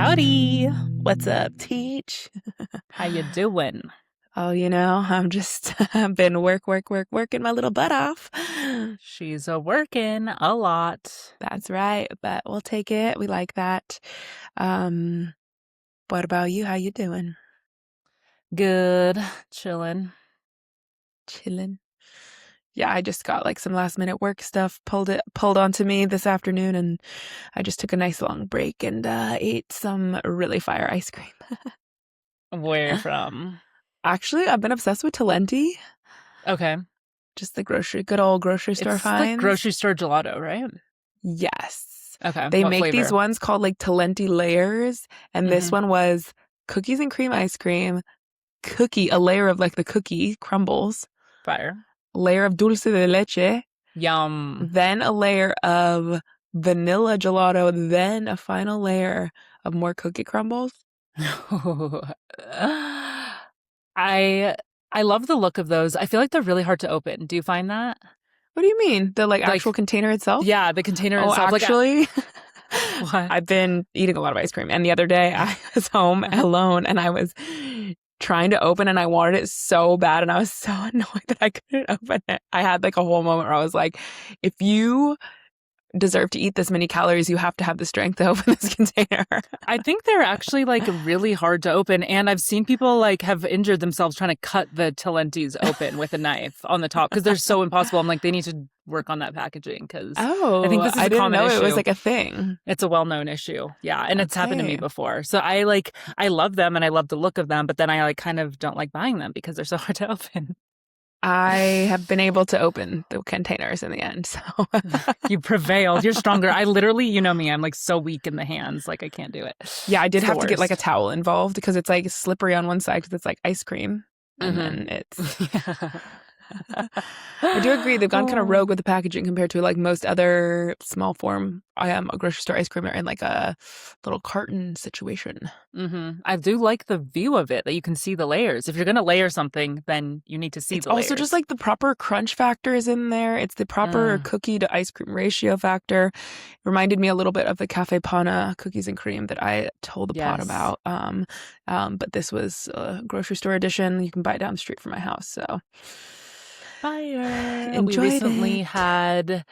Howdy. What's up, Teach? How you doing? Oh, I'm just I've been working my little butt off. She's a working a lot. That's right, but we'll take it. We like that. What about you? How you doing? Good. Chilling. Chilling. Yeah, I just got like some last minute work stuff pulled onto me this afternoon, and I just took a nice long break and ate some really fire ice cream. Where from? Actually, I've been obsessed with Talenti. Okay. Just the good old grocery store It's like finds. grocery store gelato, right? Yes. Okay. They What make flavor? these ones called like Talenti layers, and this Mhm. one was cookies and cream ice cream, a layer of like the cookie crumbles, Fire. layer of dulce de leche, Yum. then a layer of vanilla gelato, then a final layer of more cookie crumbles. I love the look of those. I feel like they're really hard to open. Do you find that? What do you mean? The like Like, actual container itself? yeah, the container Oh, itself. actually, What? I've been eating a lot of ice cream, and the other day I was home alone and I was trying to open and I wanted it so bad, and I was so annoyed that I couldn't open it. I had like a whole moment where I was like, if you deserve to eat this many calories, you have to have the strength to open this container. I think they're actually like really hard to open, and I've seen people like have injured themselves trying to cut the Talentis open with a knife on the top because they're so impossible. I'm like, they need to work on that packaging because Oh, I think this is a didn't common know issue. it was like a thing. It's a well-known issue. Yeah, and it's happened to me Okay. before. So I love them and I love the look of them, but then I like kind of don't like buying them because they're so hard to open. I have been able to open the containers in the end, so You prevailed. You're stronger. I literally, you know me, I'm like so weak in the hands. Like I can't do it. yeah, I did It's the have to get like a worst. towel involved because it's like slippery on one side because it's like ice cream, and Mhm. then it's. I do agree they've gone kind of rogue with the packaging compared to like most other small form grocery store ice cream are in like a little carton situation. I do like the view of it that you can see the layers. If you're gonna layer something, then you need to see It's the also layers. just like the proper crunch factor is in there. It's the proper cookie to ice cream ratio factor. It reminded me a little bit of the Cafe Pana cookies and cream that I told the pod Yes. about. But this was a grocery store edition. You can buy it down the street from my house. So Fire. We enjoyed recently it. had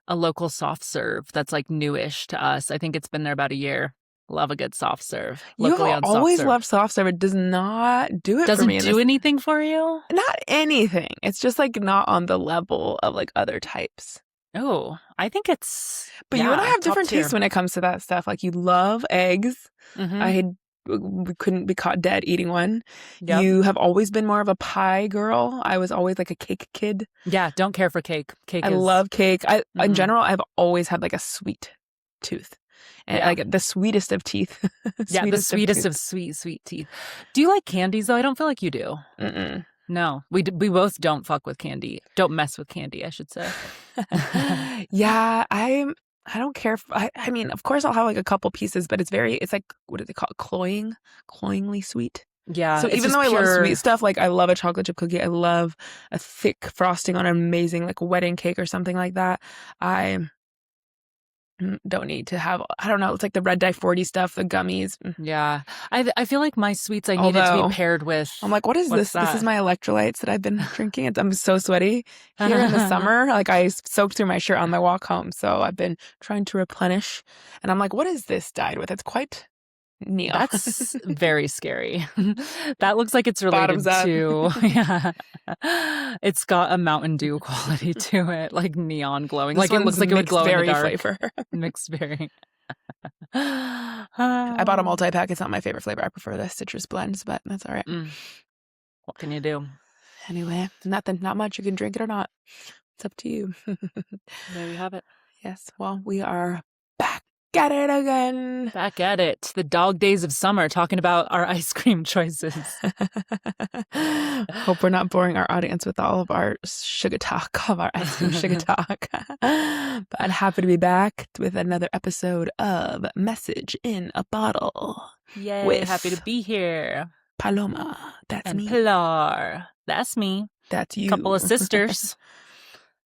a local soft serve that's like newish to us. I think it's been there about a year. Love a good soft serve. You've Locally on soft always serve. loved soft serve. It does not do it for Doesn't me. do anything for you? Not anything. It's just like not on the level of like other types. Oh, I think it's But you and I have top different tier. tastes when it comes to that stuff. Like you love eggs. Mhm. We couldn't be caught dead eating one. Yep. You have always been more of a pie girl. I was always like a cake kid. Yeah, don't care for cake. Cake I is love cake. In Mhm. general, I've always had like a sweet tooth. And Yeah. like the sweetest of teeth. Yeah, the sweetest of sweet teeth. Do you like candies though? I don't feel like you do. Mm-mm. No, we both don't fuck with candy. Don't mess with candy, I should say. Yeah, I don't care if I mean, of course I'll have like a couple pieces, but it's like, what do they call it? Cloyingly sweet. Yeah. So it's even just though I love pure- sweet stuff, like I love a chocolate chip cookie, I love a thick frosting on an amazing like wedding cake or something like that. I don't need to have, I don't know, it's like the red dye 40 stuff, the gummies. Yeah. I feel like my sweets I need it to Although, be paired with. I'm like, what is What's this? This is that? my electrolytes that I've been drinking. I'm so sweaty here in the summer. Like I soaked through my shirt on my walk home. So I've been trying to replenish. And I'm like, what is this dyed with? It's quite neon. That's very scary. That looks like it's related Bottoms up. to yeah. It's got a Mountain Dew quality to it, like neon glowing. This Like it looks one's like it would mixed glow in the berry dark. flavor. Mixed berry. I bought a multi-pack. It's not my favorite flavor. I prefer the citrus blends, but that's all right. What can you do? Anyway, nothing, not much. You can drink it or not. It's up to you. There you have it. Yes. Well, we are back at it again. Back at it. The dog days of summer, talking about our ice cream choices. Hope we're not boring our audience with all of our sugar talk, of our ice cream sugar talk. But happy to be back with another episode of Message in a Bottle. Yay, With happy to be here. Paloma, that's And me. Pilar, that's me. That's you. Couple of sisters.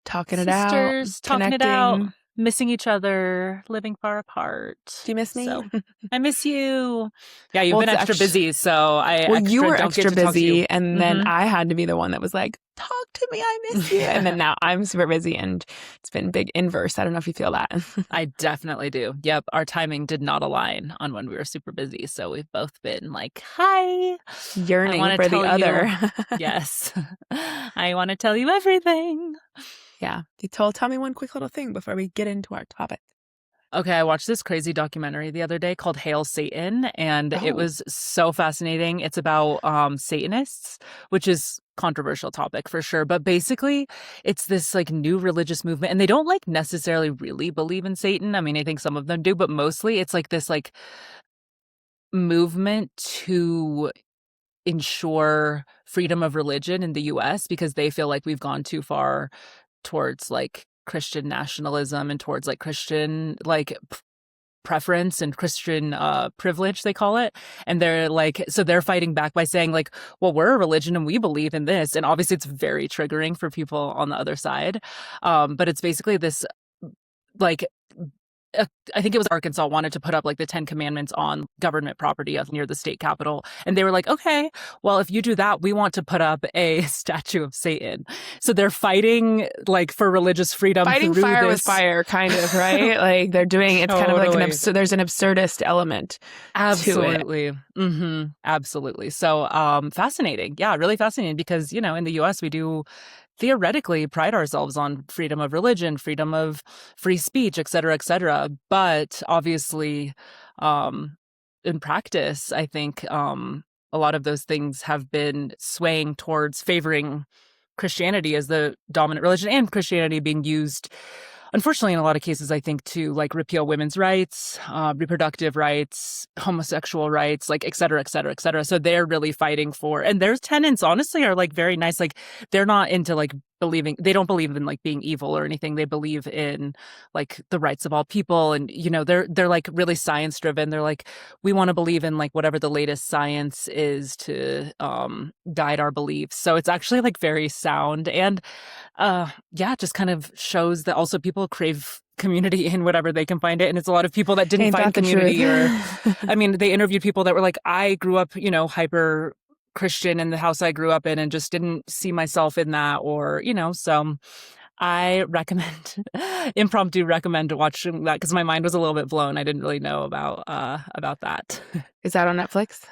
Talking it out. Sisters talking it out. missing each other, living far apart. Do you miss me? So I miss you. Yeah, you've Well, been it's extra busy, so I Well, you were don't get extra to talk to you. busy, and then I had to be the one that was like, talk to me, I miss you. And then now I'm super busy, and it's been big inverse. I don't know if you feel that. I definitely do. Yep, our timing did not align on when we were super busy, so we've both been like, hi. Yearning for the other. Yes. I want to tell you everything. Yeah. Tell me one quick little thing before we get into our topic. Okay, I watched this crazy documentary the other day called Hail Satan, and it was so fascinating. It's about Satanists, which is controversial topic for sure, but basically it's this like new religious movement, and they don't like necessarily really believe in Satan. I mean, I think some of them do, but mostly it's like this like movement to ensure freedom of religion in the US because they feel like we've gone too far towards like Christian nationalism and towards like Christian like preference and Christian privilege, they call it. And they're like, so they're fighting back by saying like, well, we're a religion and we believe in this. And obviously it's very triggering for people on the other side. But it's basically this like I think it was Arkansas wanted to put up like the 10 commandments on government property near the state capitol. And they were like, okay, well, if you do that, we want to put up a statue of Satan. So they're fighting like for religious freedom. Fighting fire with fire, kind of, right? Like they're doing, it's kind of like there's an absurdist element. Absolutely. Absolutely. So fascinating. Yeah, really fascinating because, you know, in the US, we do theoretically pride ourselves on freedom of religion, freedom of free speech, et cetera, but obviously in practice, I think a lot of those things have been swaying towards favoring Christianity as the dominant religion and Christianity being used, unfortunately, in a lot of cases, I think, to like repeal women's rights, reproductive rights, homosexual rights, like et cetera, et cetera, et cetera. So they're really fighting for, and their tenets honestly are like very nice. Like they're not into like they don't believe in like being evil or anything. They believe in like the rights of all people. And, you know, they're like really science driven. They're like, we want to believe in like whatever the latest science is to guide our beliefs. So it's actually like very sound. And yeah, just kind of shows that also people crave community in whatever they can find it. And it's a lot of people that didn't find community or, I mean, they interviewed people that were like, I grew up, you know, hyper Christian in the house I grew up in and just didn't see myself in that or, you know, so I impromptu recommend watching that because my mind was a little bit blown. I didn't really know about that. Is that on Netflix?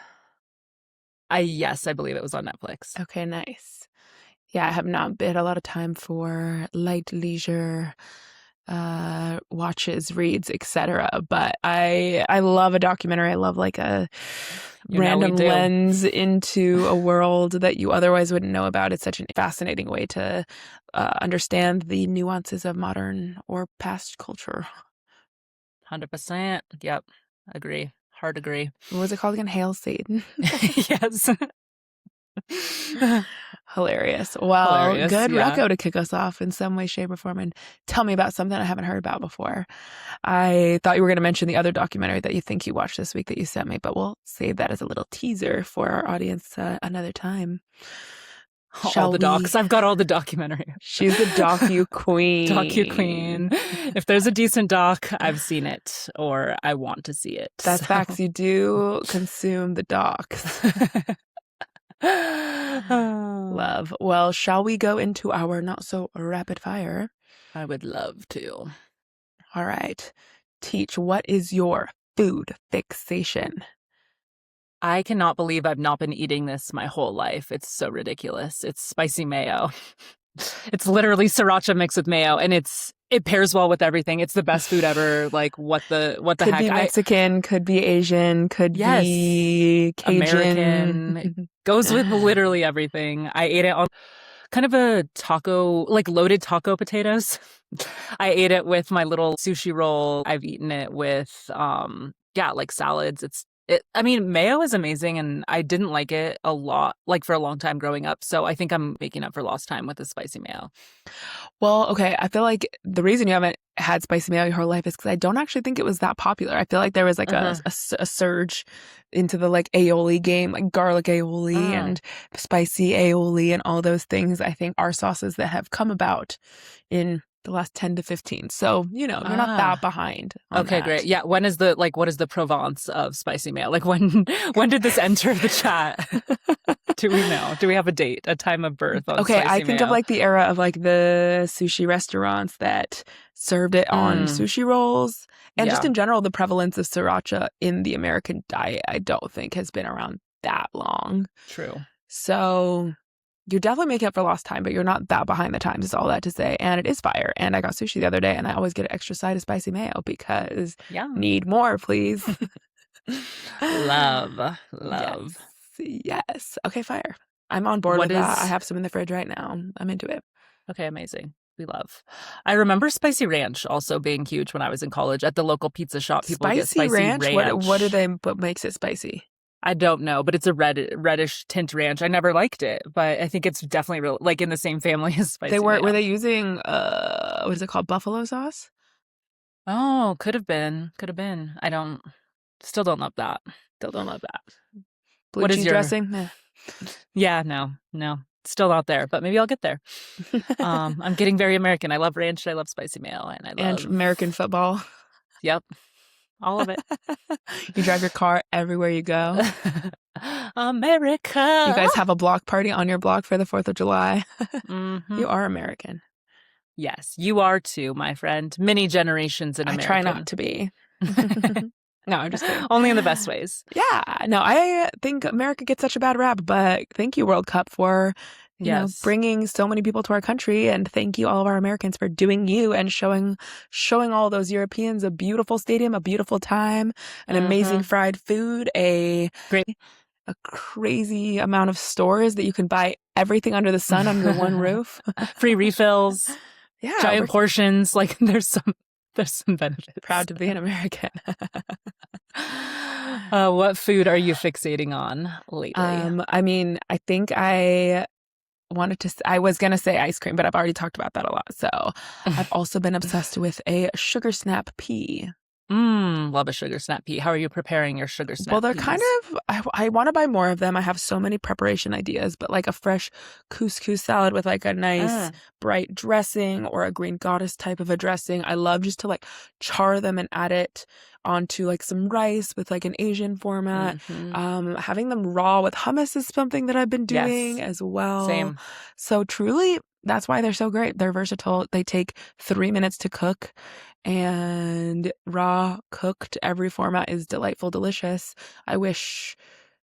Yes, I believe it was on Netflix. Okay, nice. Yeah, I have not had a lot of time for light leisure watches, reads, etc. But I love a documentary. I love like a random lens into a world that you otherwise wouldn't know about. It's such a fascinating way to understand the nuances of modern or past culture. 100%. Yep. Agree. Hard agree. What was it called again? Hail Satan. Yes. Hilarious. Well, good reco to kick us off in some way, shape, or form and tell me about something I haven't heard about before. I thought you were going to mention the other documentary that you think you watched this week that you sent me, but we'll save that as a little teaser for our audience another time. All the docs. I've got all the documentary. She's the docu queen. Docu queen. If there's a decent doc, I've seen it or I want to see it. That's facts. You do consume the docs. Love. Well, shall we go into our not so rapid fire? I would love to. All right. Teach, what is your food fixation? I cannot believe I've not been eating this my whole life. It's so ridiculous. It's spicy mayo. It's literally sriracha mixed with mayo, and it pairs well with everything. It's the best food ever. Like what the could heck? Could be Mexican, could be Asian, could be Cajun. American. Goes with literally everything. I ate it on kind of a taco, like loaded taco potatoes. I ate it with my little sushi roll. I've eaten it with like salads. I mean, mayo is amazing, and I didn't like it a lot, like for a long time growing up. So I think I'm making up for lost time with the spicy mayo. Well, okay. I feel like the reason you haven't had spicy mayo your whole life is because I don't actually think it was that popular. I feel like there was like a surge into the like aioli game, like garlic aioli and spicy aioli and all those things. I think are sauces that have come about in the last 10 to 15. So, you're not that Ah, behind on okay, great. that. Yeah, what is the Provence of spicy mayo? Like when did this enter the chat? Do we know? Do we have a date, a time of birth on Okay, I spicy think of mayo? like the era of like the sushi restaurants that served it on Mm, sushi rolls. And just yeah, in general, the prevalence of sriracha in the American diet, I don't think has been around that long. true. So you're definitely making up for lost time, but you're not that behind the times, is all that to say. And it is fire. And I got sushi the other day, and I always get an extra side of spicy mayo because Yeah. need more, please. Love, Yes. love. Yes. Okay, fire. I'm on board What with that. I is have some in the fridge right now. I'm into it. okay, amazing. We love. I remember spicy ranch also being huge when I was in college. At the local pizza shop, people would get Spicy spicy ranch? ranch. What makes it spicy? I don't know, but it's a reddish tint ranch. I never liked it, but I think it's definitely real, like in the same family as spicy Were mayo. they using what is it called? Buffalo sauce? Oh, could have been. Could have been. Still don't love that. Still don't love that. Blue What is cheese your, dressing? Meh. yeah, no, still not there, but maybe I'll get there. I'm getting very American. I love ranch. I love spicy mayo, and I And love, American football. yep, all of it. You drive your car everywhere you go. America. You guys have a block party on your block for the 4th of July. Mm-hmm. You are American. Yes, you are too, my friend. Many generations in I American. try not to be. No, I'm just kidding. Only in the best ways. Yeah, no, I think America gets such a bad rap, but thank you, World Cup, for Yes. bringing so many people to our country, and thank you, all of our Americans, for doing you and showing all those Europeans a beautiful stadium, a beautiful time, an amazing fried food, Great. a crazy amount of stores that you can buy everything under the sun under one roof. Free refills, Yeah, giant we're portions. Like there's some benefits. proud to be an American. What food are you fixating on lately? I mean, I think I was going to say ice cream, but I've already talked about that a lot. So I've also been obsessed with a sugar snap pea. Love a sugar snap pea. How are you preparing your sugar snap Well, they're peas? kind of, I want to buy more of them. I have so many preparation ideas, but like a fresh couscous salad with like a nice bright dressing, or a green goddess type of a dressing. I love just to like char them and add it onto like some rice with like an Asian format. Having them raw with hummus is something that I've been doing as well. Same. So truly, that's why they're so great. They're versatile. They take 3 minutes to cook, and raw cooked, every format is delightful, delicious. I wish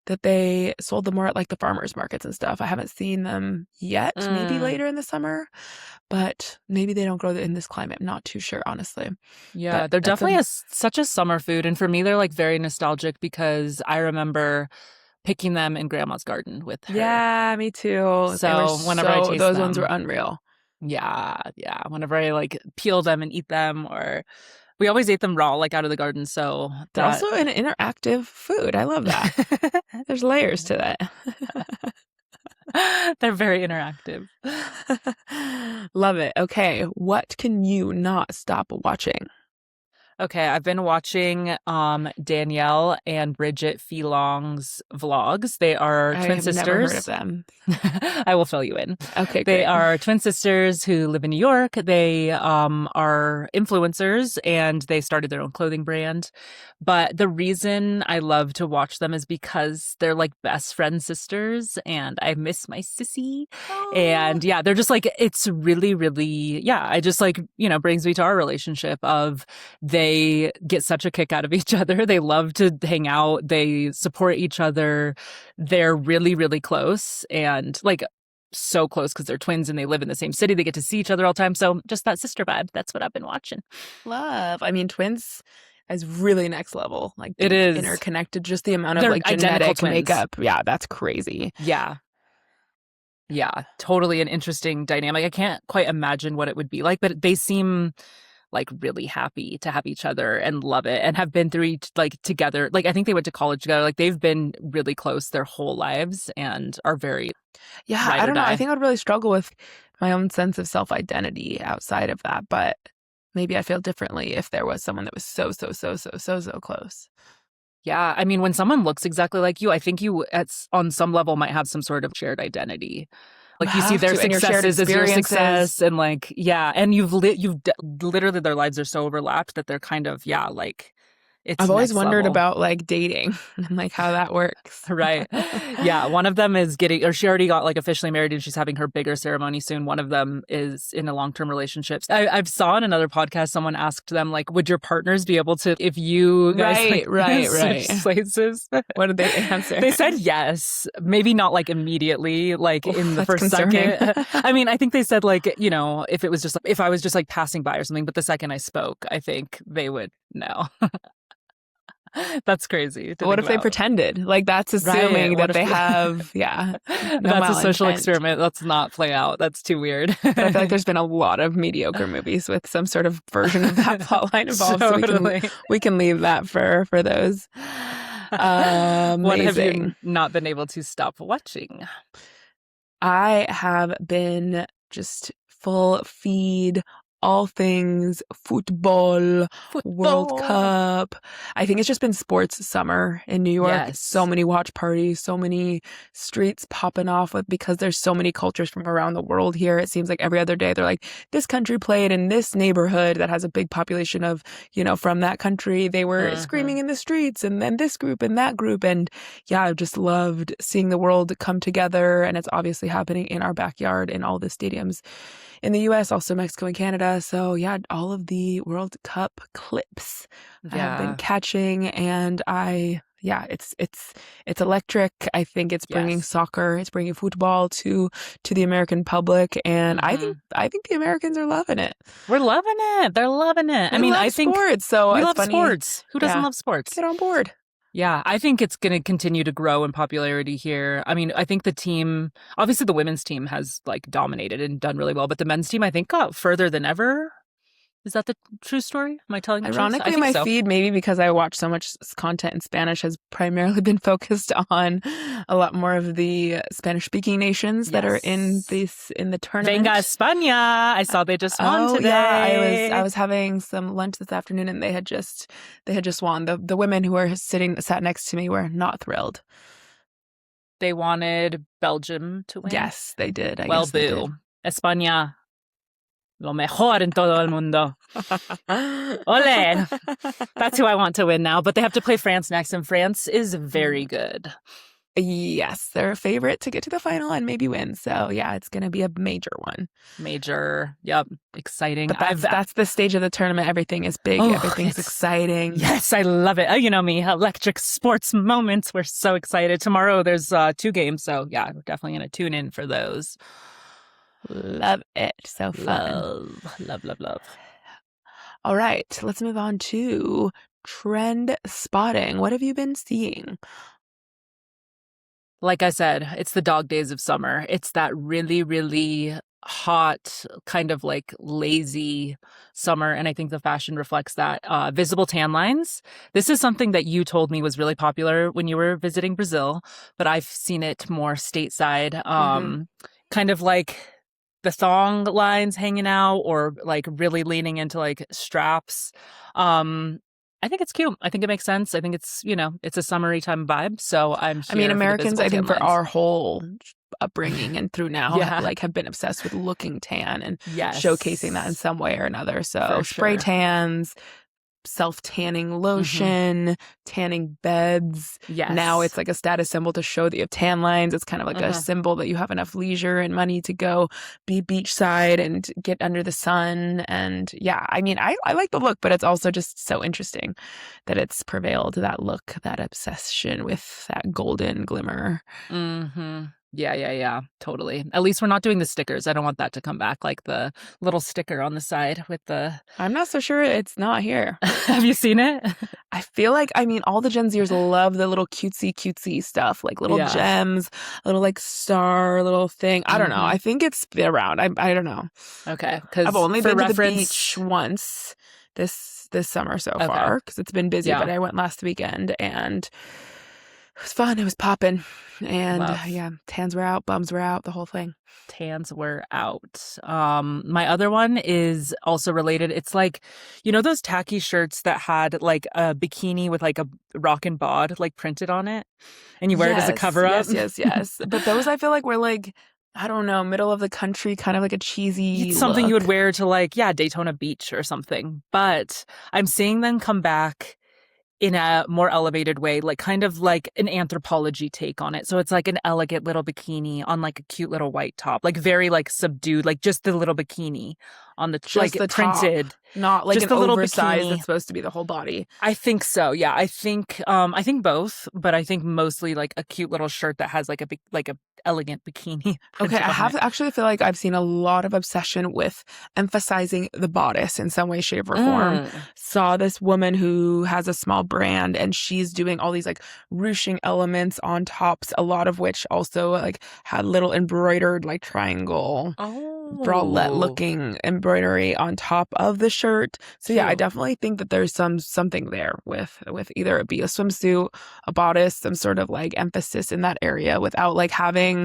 that they sold them more at like the farmers markets and stuff. I haven't seen them yet. Maybe later in the summer, but maybe they don't grow in this climate. I'm not too sure, honestly. Yeah, But they're that's definitely such a summer food. And for me, they're like very nostalgic because I remember picking them in grandma's garden with her. Yeah, me too. So whenever I taste those them, ones were unreal. Yeah. Whenever I like peel them and eat them, or we always ate them raw, like out of the garden. So They're also an interactive food. I love that. There's layers to that. They're very interactive. Love it. Okay, what can you not stop watching? Okay, I've been watching Danielle and Bridget Filong's vlogs. They are twin sisters. I've never heard of them. I will fill you in. Okay, They great. are twin sisters who live in New York. They are influencers, and they started their own clothing brand. But the reason I love to watch them is because they're like best friend sisters, and I miss my sissy. And yeah, they're just like, it's really, really, yeah, I just like, brings me to our relationship of they get such a kick out of each other. They love to hang out. They support each other. They're really, really close, and like so close because they're twins and they live in the same city. They get to see each other all the time. So just that sister vibe. That's what I've been watching. Love. I mean, twins is really next level. Like it is interconnected. Just the amount of they're like genetic makeup. Yeah, that's crazy. Yeah. Yeah, totally an interesting dynamic. I can't quite imagine what it would be like, but they seem like really happy to have each other and love it, and have been through together. Like I think they went to college together. Like they've been really close their whole lives and are very I don't know. I think I'd really struggle with my own sense of self-identity outside of that, but maybe I feel differently if there was someone that was so close. Yeah, I mean, when someone looks exactly like you, I think you on some level might have some sort of shared identity. Like you see have their to, and your shared successes as your experiences. success, and like and literally their lives are so overlapped that they're kind of like it's I've always next wondered level. about like dating and like how that works. Right. Yeah. One of them is she already got like officially married and she's having her bigger ceremony soon. One of them is in a long-term relationship. I've saw in another podcast, someone asked them, like, would your partners be able to, if you guys switch Right. places? What did they answer? They said yes. Maybe not like immediately, like Oof, in the that's first concerning. second. I mean, I think they said like, if it was just, if I was just like passing by or something, but the second I spoke, I think they would know. That's crazy to What think if they about. pretended? Like that's Right. assuming What that if they have, no that's a social malintent. experiment? Let's not play out. That's too weird. But I feel like there's been a lot of mediocre movies with some sort of version of that plotline involved. Totally. So we can leave that for those. What have you Amazing. not been able to stop watching? I have been just full feed, all things football, World Football. Cup. I think it's just been sports summer in New York. So Yes. many watch parties, so many streets popping off with, because there's so many cultures from around the world here. It seems like every other day they're like, this country played in this neighborhood that has a big population of, from that country. They were screaming in the streets, and then this group and that group. And yeah, I've just loved seeing the world come together. And it's obviously happening in our backyard in all the stadiums in the US, also Mexico and Canada. So yeah, all of the World Cup clips I have been catching, and it's electric. I think it's bringing soccer, it's bringing football to the American public, and I think the Americans are loving it. We're loving it. They're loving it. I think sports, so we it's love funny. sports. Who doesn't love sports? Get on board. Yeah, I think it's going to continue to grow in popularity here. I mean, I think the team, obviously the women's team has like dominated and done really well, but the men's team I think got further than ever. Is that the true story? Am I telling the truth? Ironically, my feed, maybe because I watch so much content in Spanish, has primarily been focused on a lot more of the Spanish-speaking nations that are in the tournament. Venga España! I saw they just won today. Yeah, I was having some lunch this afternoon, and they had just won. The women who were sat next to me were not thrilled. They wanted Belgium to win. Yes, they did. Well, boo. España. Lo mejor en todo el mundo. Ole! That's who I want to win now. But they have to play France next, and France is very good. Yes, they're a favorite to get to the final and maybe win. So yeah, it's going to be a major one. Yep, exciting. But that's the stage of the tournament. Everything is big. Everything's exciting. Yes, I love it. You know me, electric sports moments. We're so excited. Tomorrow there's 2 games, so yeah, we're definitely going to tune in for those. Love it. So fun. Love. All right, let's move on to trend spotting. What have you been seeing? Like I said, it's the dog days of summer. It's that really, really hot, kind of like lazy summer. And I think the fashion reflects that. Visible tan lines. This is something that you told me was really popular when you were visiting Brazil, but I've seen it more stateside. Kind of like the thong lines hanging out, or like really leaning into like straps. I think it's cute. I think it makes sense. I think it's, it's a summery time vibe. So Americans, I think for our whole upbringing and through now, have been obsessed with looking tan and showcasing that in some way or another. So spray tans, self-tanning lotion, tanning beds. Yes. Now it's like a status symbol to show that you have tan lines. It's kind of like a symbol that you have enough leisure and money to go be beachside and get under the sun. And yeah, I like the look, but it's also just so interesting that it's prevailed, that look, that obsession with that golden glimmer. Yeah, totally. At least we're not doing the stickers. I don't want that to come back, like the little sticker on the side with the... I'm not so sure it's not here. Have you seen it? I feel like, all the Gen Zers love the little cutesy stuff, like little gems, a little like star, little thing. I don't know. I think it's around. I don't know. Okay. Because I've only been to the beach once this summer so far, because it's been busy, but I went last weekend and it was fun. It was popping. And tans were out, bums were out, the whole thing. Tans were out. My other one is also related. It's like, those tacky shirts that had like a bikini with like a rockin' bod like printed on it, and you wear it as a cover up. Yes. But those I feel like were like I don't know, middle of the country, kind of like a cheesy It's something you would look. wear to like, yeah, Daytona Beach or something. But I'm seeing them come back in a more elevated way, like kind of like an anthropology take on it. So it's like an elegant little bikini on like a cute little white top, like very like subdued, like just the little bikini on the Just like the top, printed, not like just an the little oversized bikini. that's supposed to be the whole body. I think so. Yeah, I think both, but I think mostly like a cute little shirt that has like like a elegant bikini Okay, printed I on have it. actually feel like I've seen a lot of obsession with emphasizing the bodice in some way, shape, or form. Mm. Saw this woman who has a small brand and she's doing all these like ruching elements on tops, a lot of which also like had little embroidered like triangle bralette Oh, looking embroidery on top of the shirt. So yeah, I cute. definitely think that there's something there with either it be a swimsuit, a bodice, some sort of like emphasis in that area without like having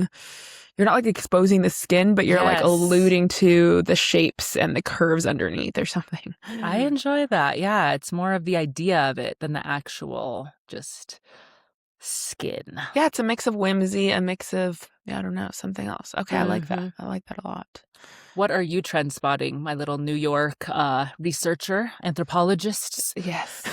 you're not like exposing the skin, but you're like Yes. alluding to the shapes and the curves underneath or something. I enjoy that. Yeah, it's more of the idea of it than the actual just skin. Yeah, it's a mix of whimsy, a mix of yeah, I don't know, something else. Okay, I like that. Hmm. I like that a lot. What are you trend spotting, my little New York researcher, anthropologist? Yes.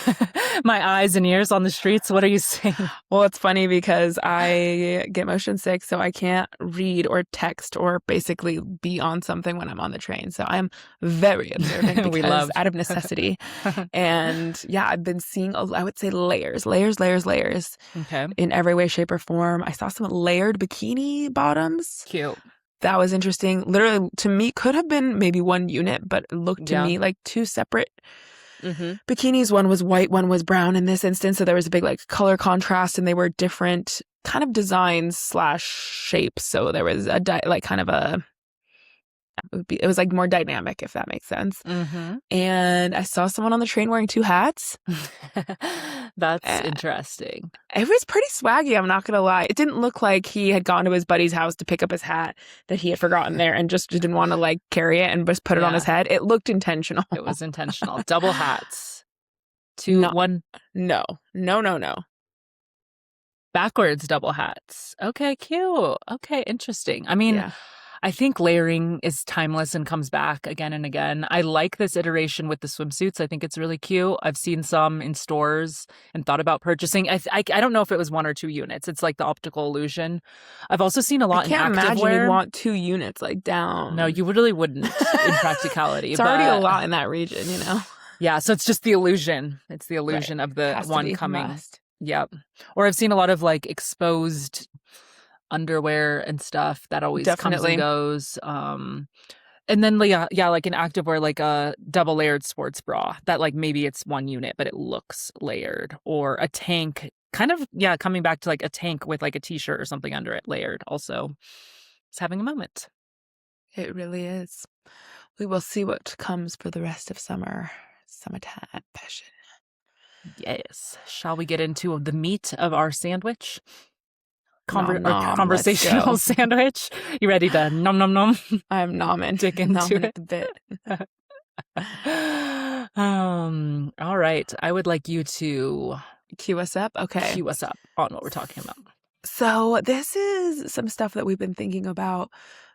My eyes and ears on the streets. What are you seeing? Well, it's funny because I get motion sick, so I can't read or text or basically be on something when I'm on the train. So I'm very observant We because love. out of necessity. And yeah, I've been seeing, I would say layers, layers, layers, layers Okay, in every way, shape, or form. I saw some layered bikini bottoms. cute. That was interesting. Literally, to me, could have been maybe one unit, but it looked to Yeah. me like two separate Hmm. bikinis. One was white, one was brown in this instance. So there was a big like color contrast and they were different kind of designs slash shapes. So there was like kind of a, it was like more dynamic, if that makes sense. Hmm. And I saw someone on the train wearing two hats. That's Uh, interesting. It was pretty swaggy, I'm not gonna lie. It didn't look like he had gone to his buddy's house to pick up his hat that he had forgotten there and just didn't want to like carry it and just put it on his Yeah, head. It looked intentional. it was intentional. Double hats. Two, Not, one no, no, no, no. backwards double hats. Okay, cute. Okay, interesting. I mean, Yeah. I think layering is timeless and comes back again and again. I like this iteration with the swimsuits. I think it's really cute. I've seen some in stores and thought about purchasing. I don't know if it was one or two units. It's like the optical illusion. I've also seen a I lot in can't imagine you'd activewear. want two units like No, down. you really wouldn't in practicality, It's already a but lot in that region, you know? yeah, so it's just the illusion. It's the Right. illusion of the Has to one be, coming. must. Yep. Or I've seen a lot of like exposed underwear and stuff that always comes and Definitely. goes. And then yeah, like an activewear, like a double layered sports bra that like maybe it's one unit, but it looks layered, or a tank, kind of yeah, coming back to like a tank with like a t-shirt or something under it, layered. Also, it's having a moment. It really is. We will see what comes for the rest of summer. Summertime passion. Yes. Shall we get into the meat of our sandwich? Nom Or nom. Let's conversational go. sandwich? You ready to nom nom nom? I'm nomming. Dig into Nomming it. at the bit. All right. I would like you to Cue us up. Okay. cue us up on what we're talking about. So this is some stuff that we've been thinking about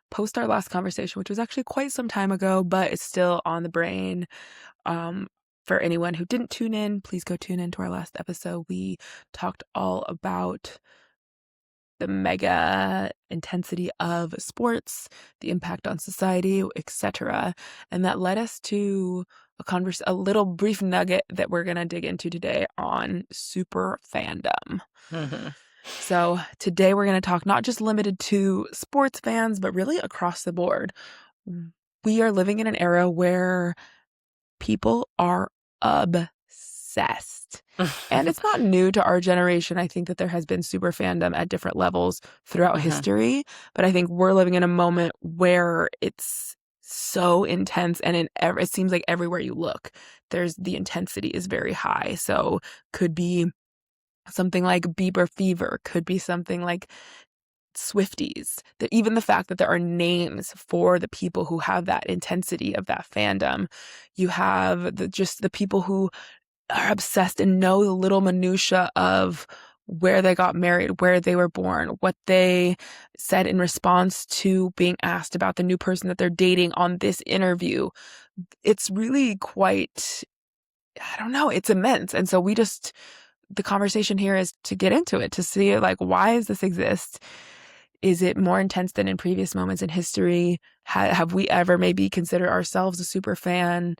post our last conversation, which was actually quite some time ago, but it's still on the brain. Um, for anyone who didn't tune in, please go tune in to our last episode. We talked all about the mega intensity of sports, the impact on society, etc. And that led us to a little brief nugget that we're going to dig into today on super fandom. Mm-hmm. So today we're going to talk not just limited to sports fans, but really across the board. We are living in an era where people are obsessed. And it's not new to our generation. I think that there has been super fandom at different levels throughout history. But I think we're living in a moment where it's so intense and it seems like everywhere you look, the intensity is very high. So could be something like Bieber fever, could be something like Swifties. That even the fact that there are names for the people who have that intensity of that fandom. You have just the people who are obsessed and know the little minutia of where they got married, where they were born, what they said in response to being asked about the new person that they're dating on this interview. It's really quite, I don't know, it's immense. And so the conversation here is to get into it, to see like, why does this exist? Is it more intense than in previous moments in history? Have we ever maybe considered ourselves a super fan?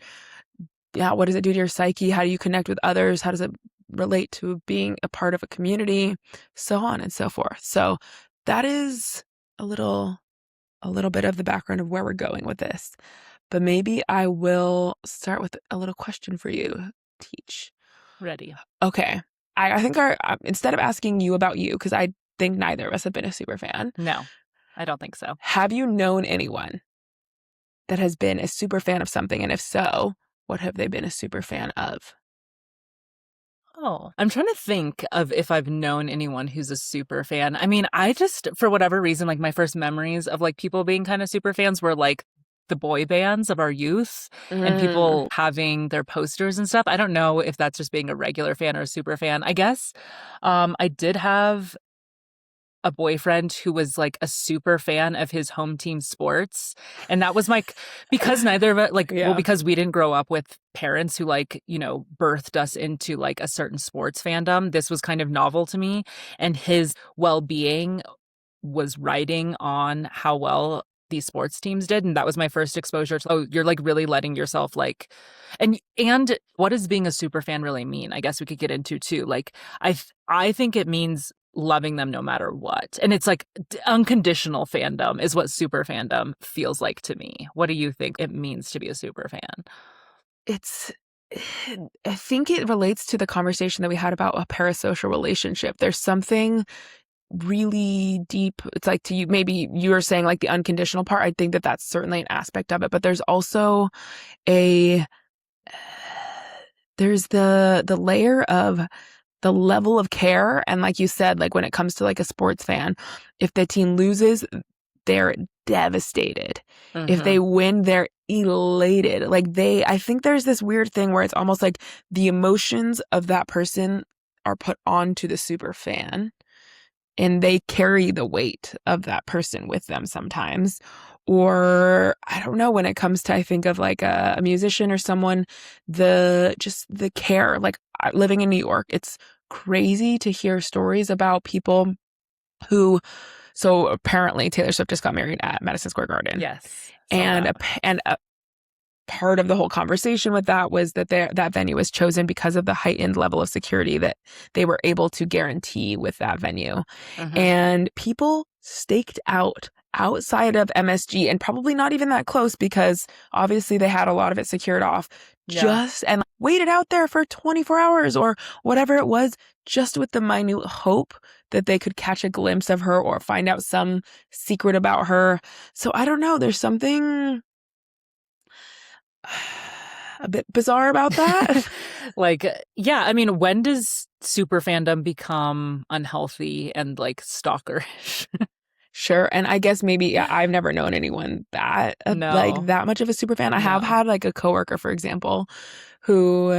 Yeah, what does it do to your psyche? How do you connect with others? How does it relate to being a part of a community? So on and so forth. So that is a little bit of the background of where we're going with this. But maybe I will start with a little question for you, Teach. Ready. Okay. I think instead of asking you about you, because I think neither of us have been a super fan. No, I don't think so. Have you known anyone that has been a super fan of something? And if so, what have they been a super fan of? Oh, I'm trying to think of if I've known anyone who's a super fan. I mean, I just, for whatever reason, like my first memories of like people being kind of super fans were like the boy bands of our youth and people having their posters and stuff. I don't know if that's just being a regular fan or a super fan. I guess I did have a boyfriend who was like a super fan of his home team sports. And that was like, because neither of it, like, well, because we didn't grow up with parents who like, you know, birthed us into like a certain sports fandom. This was kind of novel to me. And his well-being was riding on how well these sports teams did. And that was my first exposure to, oh, you're like really letting yourself like, and what does being a super fan really mean? I guess we could get into too. Like, I think it means loving them no matter what. And it's like unconditional fandom is what super fandom feels like to me. What do you think it means to be a super fan? I think it relates to the conversation that we had about a parasocial relationship. There's something really deep. It's like to you, maybe you were saying like the unconditional part. I think that that's certainly an aspect of it, but there's also there's the layer of the level of care. And like you said, like when it comes to like a sports fan, if the team loses, they're devastated. If they win, they're elated. I think there's this weird thing where it's almost like the emotions of that person are put onto the super fan and they carry the weight of that person with them sometimes. Or I don't know, when it comes to, I think of like a musician or someone, the care, like living in New York, it's crazy to hear stories about people who, so apparently Taylor Swift just got married at Madison Square Garden. Yes. And a part of the whole conversation with that was that that venue was chosen because of the heightened level of security that they were able to guarantee with that venue. And people staked out outside of MSG and probably not even that close because obviously they had a lot of it secured off and waited out there for 24 hours or whatever it was, just with the minute hope that they could catch a glimpse of her or find out some secret about her. So I don't know. There's something a bit bizarre about that. I mean, when does super fandom become unhealthy and like stalkerish? Sure. And I guess maybe I've never known anyone that like that much of a super fan. I have had like a coworker, for example, who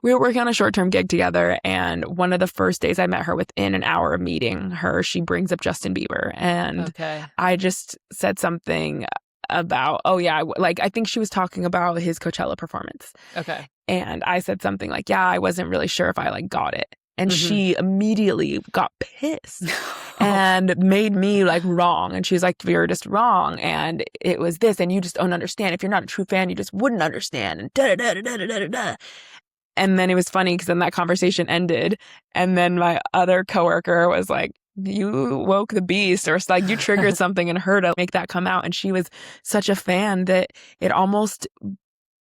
we were working on a short-term gig together. And one of the first days I met her, within an hour of meeting her, she brings up Justin Bieber. And I just said something about, I think she was talking about his Coachella performance. Okay. And I said something like, I wasn't really sure if I like got it. And she immediately got pissed and made me like wrong. And she's like, you're just wrong. And it was this, and you just don't understand. If you're not a true fan, you just wouldn't understand. And da da da da da da da. And then it was funny because then that conversation ended. And then my other coworker was like, you woke the beast, or like you triggered something in her to make that come out. And she was such a fan that it almost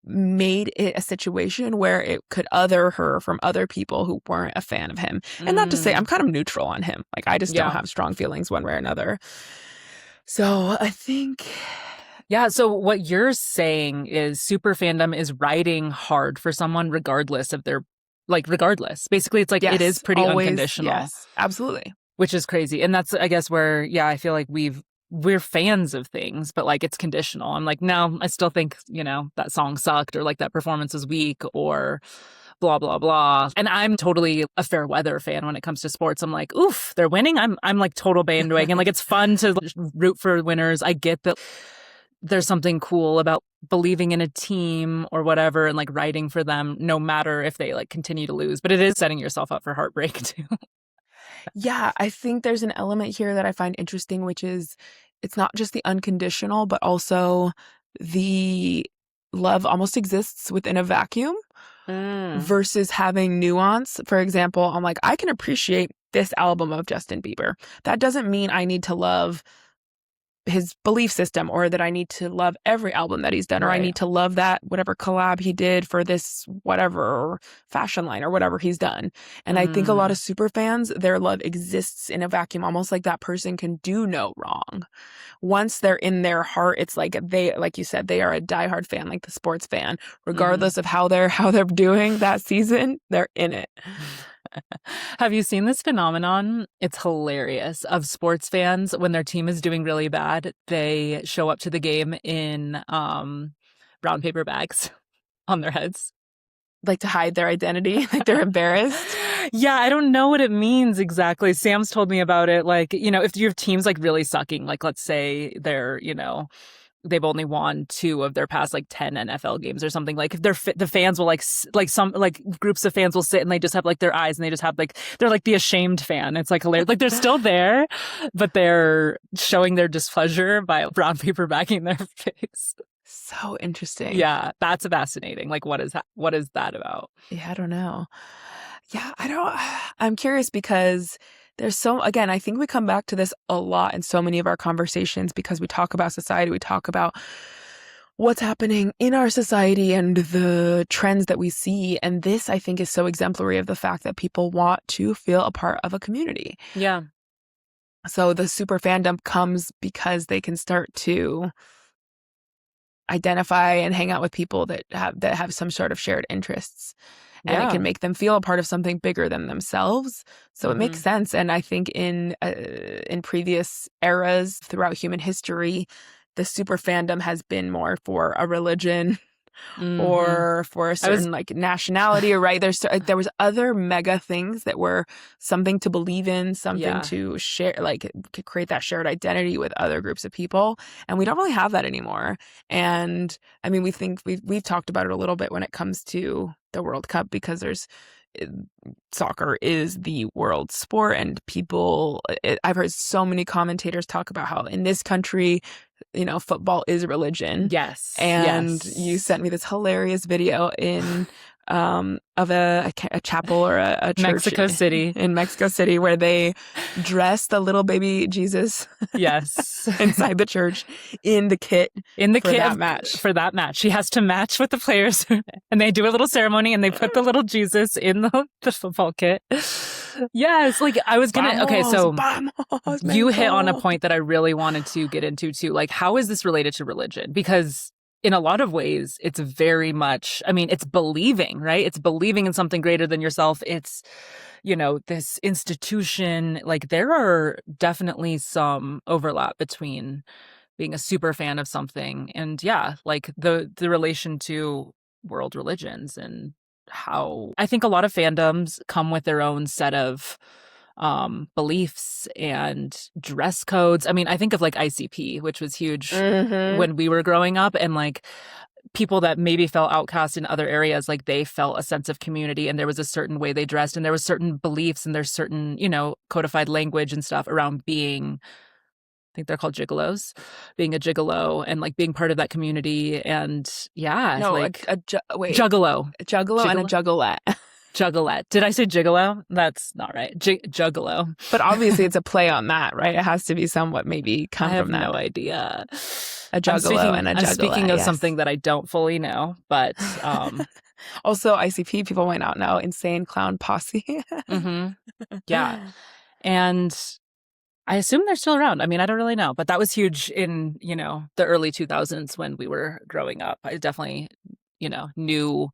made it a situation where it could other her from other people who weren't a fan of him. And not to say I'm kind of neutral on him. Like I just don't have strong feelings one way or another. So I think... Yeah, so what you're saying is super fandom is riding hard for someone regardless of their, like regardless. Basically, it's like it is pretty unconditional. Yes, absolutely. Which is crazy. And that's, I guess, where, I feel like we're fans of things, but like it's conditional. I'm like, no, I still think, that song sucked, or like that performance was weak, or blah, blah, blah. And I'm totally a fair weather fan when it comes to sports. I'm like, oof, they're winning. I'm like total bandwagon. Like it's fun to root for winners. I get that there's something cool about believing in a team or whatever and like writing for them no matter if they like continue to lose, but it is setting yourself up for heartbreak too. Yeah, I think there's an element here that I find interesting, which is it's not just the unconditional, but also the love almost exists within a vacuum versus having nuance. For example, I'm like, I can appreciate this album of Justin Bieber. That doesn't mean I need to love his belief system or that I need to love every album that he's done or I need to love that whatever collab he did for this whatever fashion line or whatever he's done. And I think a lot of super fans, their love exists in a vacuum, almost like that person can do no wrong. Once they're in their heart, it's like they, like you said, they are a diehard fan, like the sports fan, regardless of how they're doing that season, they're in it. Have you seen this phenomenon? It's hilarious of sports fans when their team is doing really bad. They show up to the game in brown paper bags on their heads. Like to hide their identity, like they're embarrassed. Yeah, I don't know what it means exactly. Sam's told me about it. Like, you know, if you have teams like really sucking, like let's say they're, you know, they've only won 2 of their past like 10 NFL games or something. Like if they're the fans will like some like groups of fans will sit and they just have like their eyes and they just have like they're like the ashamed fan. It's like hilarious. Like they're still there, but they're showing their displeasure by brown paper bagging their face. So interesting. Yeah, that's fascinating. Like what is that about? Yeah, I don't know. Yeah, I'm curious because there's again, I think we come back to this a lot in so many of our conversations because we talk about society, we talk about what's happening in our society and the trends that we see. And this, I think, is so exemplary of the fact that people want to feel a part of a community. Yeah. So the super fandom comes because they can start to identify and hang out with people that have some sort of shared interests. And it can make them feel a part of something bigger than themselves. So it makes sense. And I think in previous eras throughout human history, the super fandom has been more for a religion or for a certain like nationality, or right. There was other mega things that were something to believe in, something to share, like to create that shared identity with other groups of people. And we don't really have that anymore. And I mean, we've talked about it a little bit when it comes to the World Cup because soccer is the world sport and I've heard so many commentators talk about how in this country, you know, football is religion. Yes. And you sent me this hilarious video of a chapel or a church in Mexico City where they dress the little baby Jesus inside the church in the kit for that match. She has to match with the players and they do a little ceremony and they put the little Jesus in the football kit. Yes, like I was gonna you hit on a point that I really wanted to get into too. Like, how is this related to religion? Because in a lot of ways, it's very much, I mean, it's believing, right? It's believing in something greater than yourself. It's, you know, this institution, like there are definitely some overlap between being a super fan of something and like the relation to world religions and how I think a lot of fandoms come with their own set of beliefs and dress codes. I mean, I think of like ICP, which was huge when we were growing up, and like people that maybe felt outcast in other areas, like they felt a sense of community and there was a certain way they dressed and there was certain beliefs and there's certain, you know, codified language and stuff around being, I think they're called gigolos, being a gigolo and like being part of that community. And juggalo. A juggalo and a juggalette. Juggalette. Did I say gigolo? That's not right. Juggalo. But obviously it's a play on that, right? It has to be somewhat maybe come from that. I have no idea. A juggalo and a juggalette. I'm speaking of something that I don't fully know, but... also, ICP, people might not know, Insane Clown Posse. Yeah. And I assume they're still around. I mean, I don't really know, but that was huge in, you know, the early 2000s when we were growing up. I definitely, you know, knew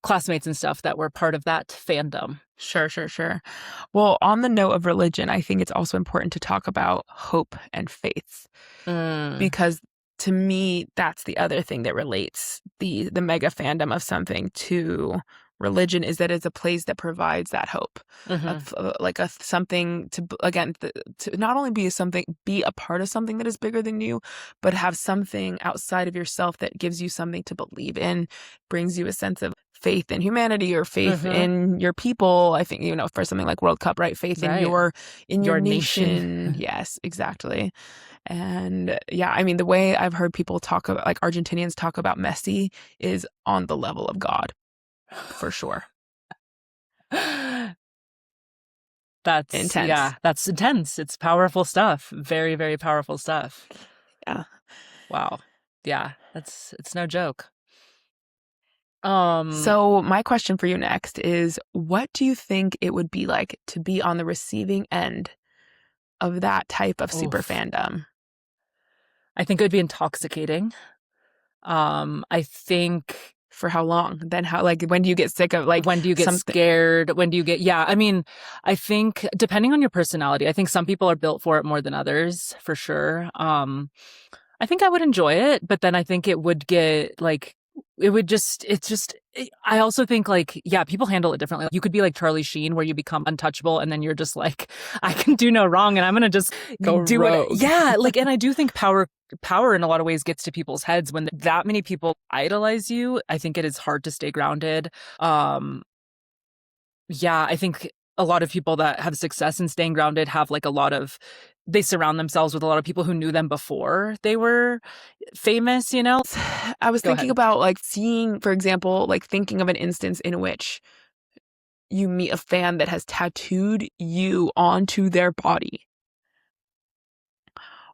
classmates and stuff that were part of that fandom. Sure. Well, on the note of religion, I think it's also important to talk about hope and faith. Because to me, that's the other thing that relates the mega fandom of something to religion is that it's a place that provides that hope Mm-hmm. of like a something to again to not only be a part of something that is bigger than you, but have something outside of yourself that gives you something to believe in, brings you a sense of faith in humanity or faith Mm-hmm. in your people. I think, for something like World Cup, right? Faith Right. in your Your nation. nation. Yes, exactly. And yeah, I mean, the way I've heard people talk about, like Argentinians talk about Messi, is on the level of God, for sure. Intense. That's intense. It's powerful stuff. Very, very powerful stuff. Yeah. Wow. Yeah, it's no joke. Um, So my question for you next is, what do you think it would be like to be on the receiving end of that type of super oof. fandom? I think it would be intoxicating. I think For how long? Then how, like, when do you get sick of like when do you get something? scared? When do you get, yeah, I mean, I think depending on your personality, I think some people are built for it more than others, for sure. I think I would enjoy it, but then I think it would get like, I also think like, yeah, people handle it differently. You could be like Charlie Sheen where you become untouchable and then you're just like, I can do no wrong and I'm going to just Go do it. rogue. Yeah. Like, and I do think power in a lot of ways gets to people's heads when that many people idolize you. I think it is hard to stay grounded. Yeah, I think a lot of people that have success in staying grounded have like they surround themselves with a lot of people who knew them before they were famous, you know? I was Go thinking ahead. about like seeing, for example, like thinking of an instance in which you meet a fan that has tattooed you onto their body.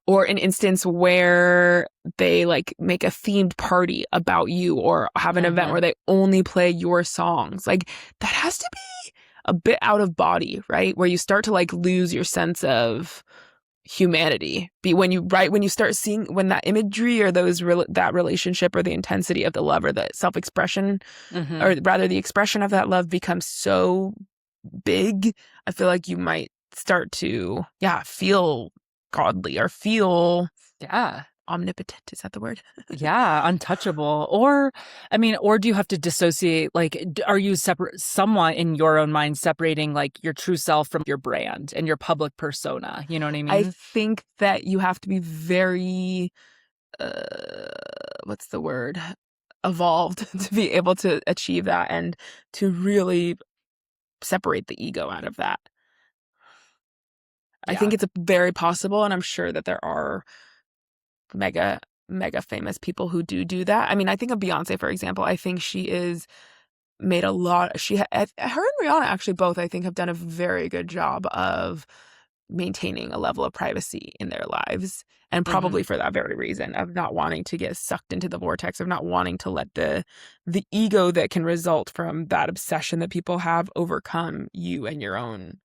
Or an instance where they like make a themed party about you or have an event Mm-hmm. where they only play your songs. Like that has to be a bit out of body, right? Where you start to like lose your sense of humanity. When you start seeing when that imagery or that relationship or the intensity of the love or the self-expression Mm-hmm. or rather the expression of that love becomes so big, I feel like you might start to, feel godly or feel Yeah. omnipotent. Is that the word? Yeah, untouchable. Or, I mean, or do you have to dissociate? Like, are you separate, somewhat in your own mind, separating like your true self from your brand and your public persona? You know what I I mean? think that you have to be very, what's the word? Evolved to be able to achieve that and to really separate the ego out of that. I think Yeah. it's very possible, and I'm sure that there are mega, mega famous people who do that. I mean, I think of Beyonce, for example. I think she is made a lot. Her and Rihanna actually both, I think, have done a very good job of maintaining a level of privacy in their lives. And Mm-hmm. probably for that very reason of not wanting to get sucked into the vortex, of not wanting to let the ego that can result from that obsession that people have overcome you and your own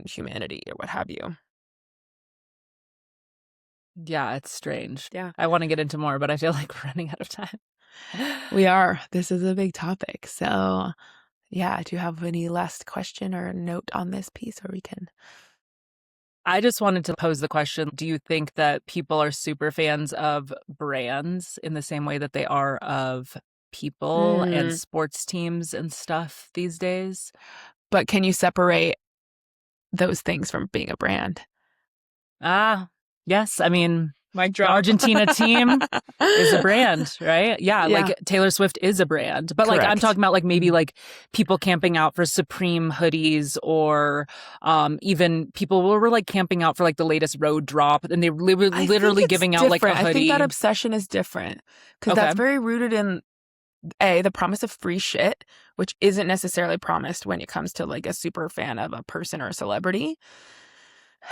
humanity or what have you. Yeah, it's strange. Yeah. I want to get into more, but I feel like we're running out of time. We are. This is a big topic. So, yeah, do you have any last question or note on this piece, or we can? I just wanted to pose the question, do you think that people are super fans of brands in the same way that they are of people and Mm. sports teams and stuff these days? But can you separate those things from being a brand? Ah, yes. I mean, Mic the drop. Argentina team is a brand, right? Yeah, Yeah, like Taylor Swift is a brand. But like I'm correct. talking about like maybe Mhm. like people camping out for Supreme hoodies or even people were like camping out for like the latest road drop and they were I think literally it's giving out like a different. I think that hoodie. obsession is different because Okay. that's very rooted in the promise of free shit, which isn't necessarily promised when it comes to like a super fan of a person or a celebrity.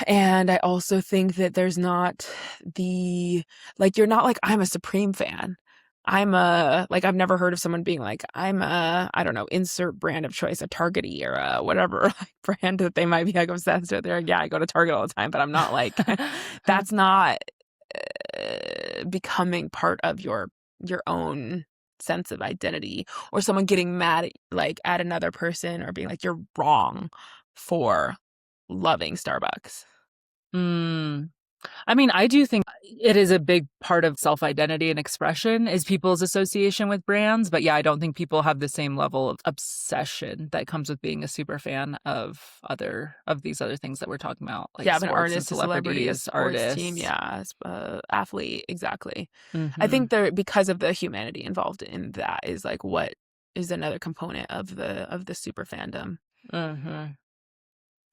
And I also think that there's not the, like, you're not like, I'm a Supreme fan. I've never heard of someone being like, I don't know, insert brand of choice, a Targety or a whatever like, brand that they might be like obsessed with. They're like, yeah, I go to Target all the time, but I'm not like, that's not becoming part of your own sense of identity or someone getting mad at another person or being like, you're wrong for loving Starbucks. Hmm. I mean, I do think it is a big part of self-identity and expression is people's association with brands. But yeah, I don't think people have the same level of obsession that comes with being a super fan of these other things that we're talking about, like Yeah, of an sports and artist, a celebrity, a celebrities, sports team, artists. yeah, athlete, exactly. I Hmm. think there because of the humanity involved in that is like what is another component of the super fandom. Hmm.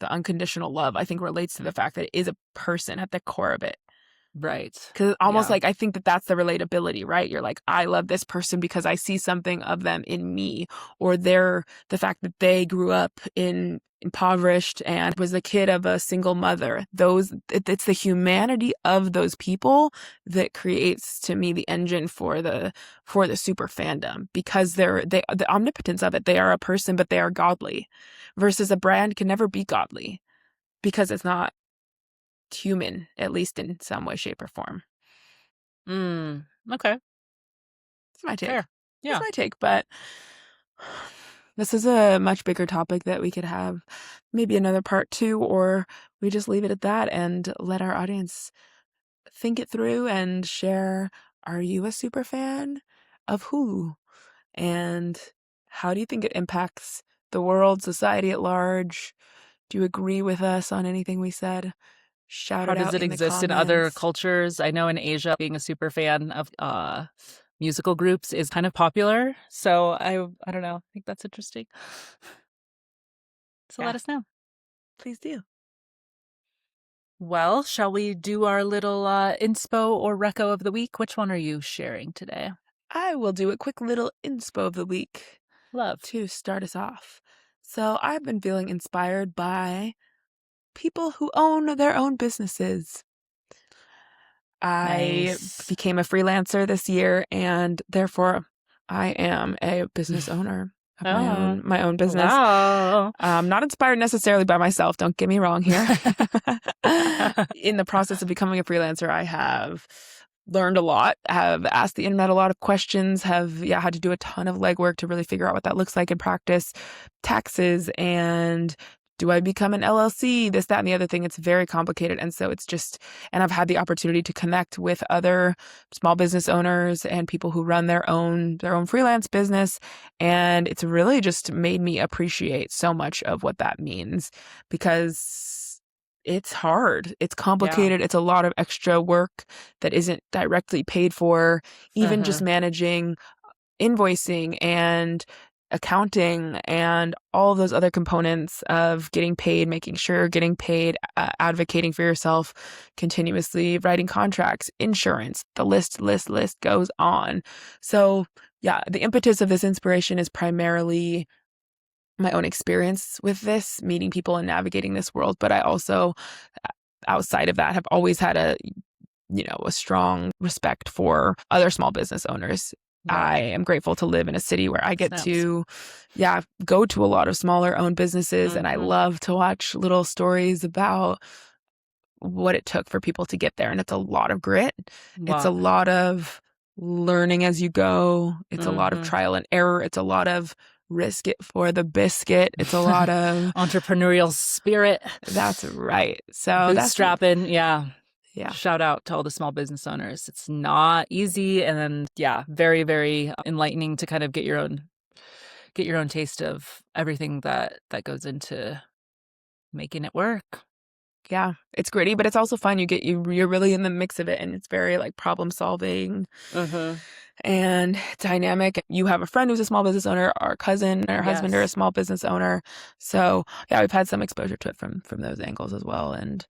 The unconditional love, I think, relates to the fact that it is a person at the core of it. Right. Because almost Yeah. like I think that that's the relatability, right? You're like, I love this person because I see something of them in me, or the fact that they grew up in impoverished and was the kid of a single mother. It's the humanity of those people that creates to me the engine for the super fandom because the omnipotence of it. They are a person, but they are godly, versus a brand can never be godly because it's not human, at least in some way, shape, or form. Okay. It's my take. Fair. It's Yeah. my take, but this is a much bigger topic that we could have maybe another part two, or we just leave it at that and let our audience think it through and share. Are you a super fan of who? And how do you think it impacts the world, society at large? Do you agree with us on anything we said? Shout How it does out it in the exist in other comments. cultures? I know in Asia, being a super fan of musical groups is kind of popular. So I don't know. I think that's interesting. So Yeah, let us know. please do. Well, shall we do our little inspo or reco of the week? Which one are you sharing today? I will do a quick little inspo of the week Love. to start us off. So, I've been feeling inspired by people who own their own businesses. I Nice. became a freelancer this year and therefore I am a business owner of Oh, my own business. wow. Not inspired necessarily by myself, don't get me wrong here. In the process of becoming a freelancer, I have learned a lot, have asked the internet a lot of questions, have had to do a ton of legwork to really figure out what that looks like in practice, taxes, and do I become an LLC, this, that, and the other thing. It's very complicated. And so it's just, and I've had the opportunity to connect with other small business owners and people who run their own freelance business. And it's really just made me appreciate so much of what that means because it's hard. It's Yeah. complicated. It's a lot of extra work that isn't directly paid for. Even just Uh-huh. managing invoicing and accounting and all of those other components of getting paid, making sure you're getting paid, advocating for yourself continuously, writing contracts, insurance, the list goes on. So, yeah, the impetus of this inspiration is primarily my own experience with this, meeting people and navigating this world. But I also, outside of that, have always had a strong respect for other small business owners. Yeah. I am grateful to live in a city where I get Snaps. to, go to a lot of smaller owned businesses. And I Mm-hmm. love to watch little stories about what it took for people to get there. And it's a lot of grit. It's a Lot. lot of learning as you go. It's a lot of Mm-hmm. trial and error. It's a lot of risk it for the biscuit. It's a lot of, Entrepreneurial spirit. that's right. So Bootstrapping. Yeah. yeah. Shout out to all the small business owners. It's not easy, and then yeah, very, very enlightening to kind of get your own taste of everything that goes into making it work. Yeah, it's gritty, but it's also fun. You're really in the mix of it, and it's very like problem solving Mm-hmm. and dynamic. You have a friend who's a small business owner, our cousin or husband are a Yes. small business owner. So yeah, we've had some exposure to it from those angles as well, and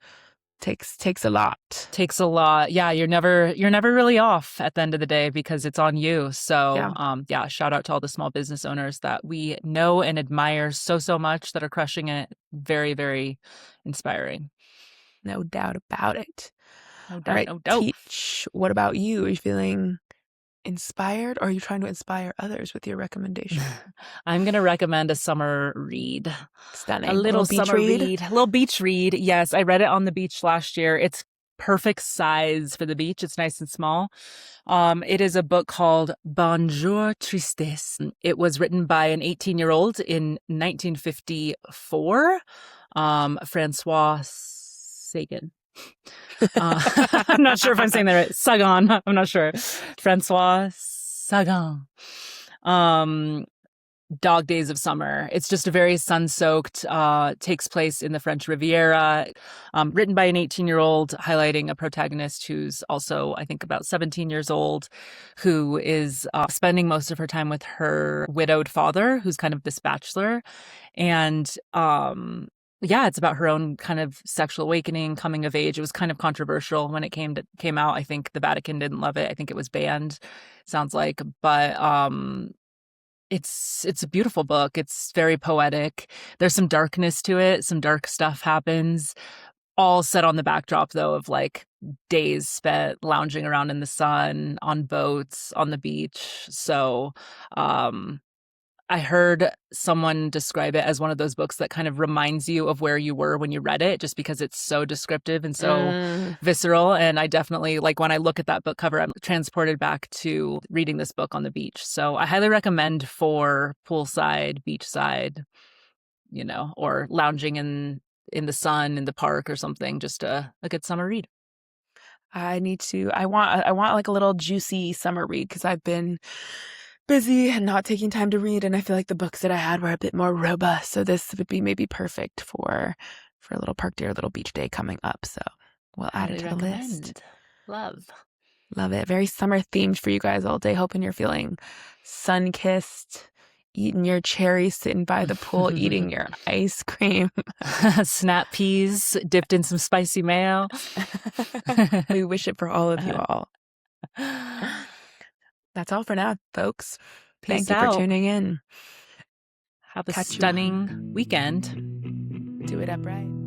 takes a lot. Takes a lot. Yeah, you're never really off at the end of the day because it's on you. So, Yeah, yeah, shout out to all the small business owners that we know and admire so much that are crushing it. Very, very inspiring. no doubt about it. No All doubt, right, no doubt. Teach. What about you? Are you feeling inspired, or are you trying to inspire others with your recommendation? I'm going to recommend a summer read, a Stunning. Little little beach summer read. read, a little beach read. Yes, I read it on the beach last year. It's perfect size for the beach. It's nice and small. It is a book called Bonjour Tristesse. It was written by an 18-year-old in 1954, Francois Sagan. I'm not sure if I'm saying that right. Sagan. I'm not sure. Francois Sagan. Um, Dog Days of Summer. It's just a very sun-soaked, takes place in the French Riviera, written by an 18-year-old, highlighting a protagonist who's also, I think, about 17 years old, who is spending most of her time with her widowed father, who's kind of this bachelor. And yeah, it's about her own kind of sexual awakening, coming of age. It was kind of controversial when it came out. I think the Vatican didn't love it. I think it was banned, sounds like. But it's a beautiful book. It's very poetic. There's some darkness to it. Some dark stuff happens. All set on the backdrop though of like days spent lounging around in the sun, on boats, on the beach. So um I heard someone describe it as one of those books that kind of reminds you of where you were when you read it, just because it's so descriptive and so Mm. visceral. And I definitely, like, when I look at that book cover, I'm transported back to reading this book on the beach. So I highly recommend for poolside, beachside, or lounging in the sun in the park or something, just a good summer read. I want like a little juicy summer read because I've been busy and not taking time to read, and I feel like the books that I had were a bit more robust. So this would be maybe perfect for a little park day or a little beach day coming up. So we'll add it Highly to the list. recommend. Love. Love it. Very summer themed for you guys all day. Hoping you're feeling sun kissed, eating your cherries, sitting by the pool, eating your ice cream. Snap peas dipped in some spicy mayo. We wish it for all of you all. That's all for now, folks. Peace Thank you out. for tuning in. Have a Catch you. stunning weekend. Do it upright.